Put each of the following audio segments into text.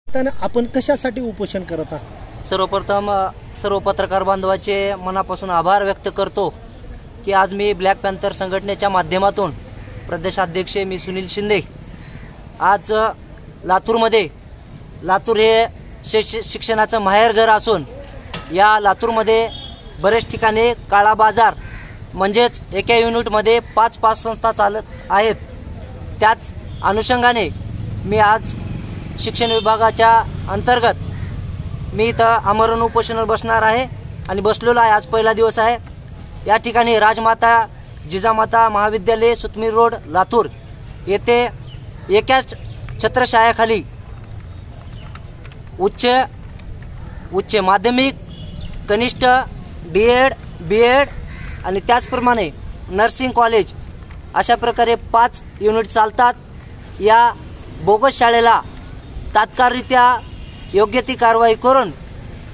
आपण कशासाठी उपोषण करत आहात? सर्वप्रथम सर्व पत्रकार बांधवाचे मनापासून आभार व्यक्त करतो की आज मी ब्लॅक पॅन्थर संघटनेच्या माध्यमातून प्रदेशाध्यक्ष मी सुनील शिंदे आज लातूरमध्ये, लातूर हे शिक्षणाचं माहेरघर असून या लातूरमध्ये बरेच ठिकाणी काळा बाजार म्हणजेच एका युनिटमध्ये 5-5 संस्था चालत आहेत। त्याच अनुषंगाने मी आज शिक्षण विभागाच्या अंतर्गत मी इथं आमरण उपोषणावर बसणार आहे आणि बसलेलो आहे। आज पहिला दिवस आहे। या ठिकाणी राजमाता जिजामाता महाविद्यालय सुतमी रोड लातूर येथे एकाच छत्रछायाखाली उच्च माध्यमिक, कनिष्ठ, डीएड, बीएड आणि त्याचप्रमाणे नर्सिंग कॉलेज अशा प्रकारे 5 युनिट चालतात। या बोगस शाळेला तात्काळरित्या योग्य ती कारवाई करून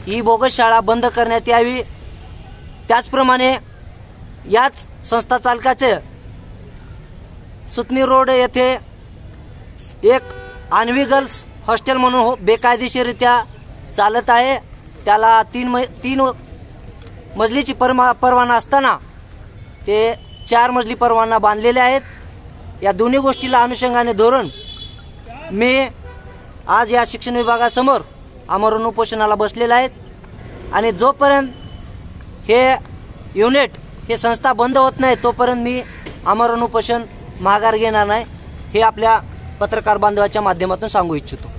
ही बोगस शाळा बंद करण्यात यावी। त्याचप्रमाणे याच संस्था चालकाचे सुतमी रोड येथे एक आन्वी गर्ल्स हॉस्टेल म्हणून बेकायदेशीररित्या चालत आहे। त्याला 3 मजलीची परवाना असताना ते 4 मजली परवाना बांधलेले आहेत। या दोन्ही गोष्टीला अनुषंगाने धरून मी आज या शिक्षण विभागासमोर आमरण उपोषणाला बसलेला आहे आणि जोपर्यंत हे युनिट हे संस्था बंद होत नाही तोपर्यंत मी आमरण उपोषण माघार घेणार नाही, हे आपल्या पत्रकार बांधवाच्या माध्यमातून सांगू इच्छितो।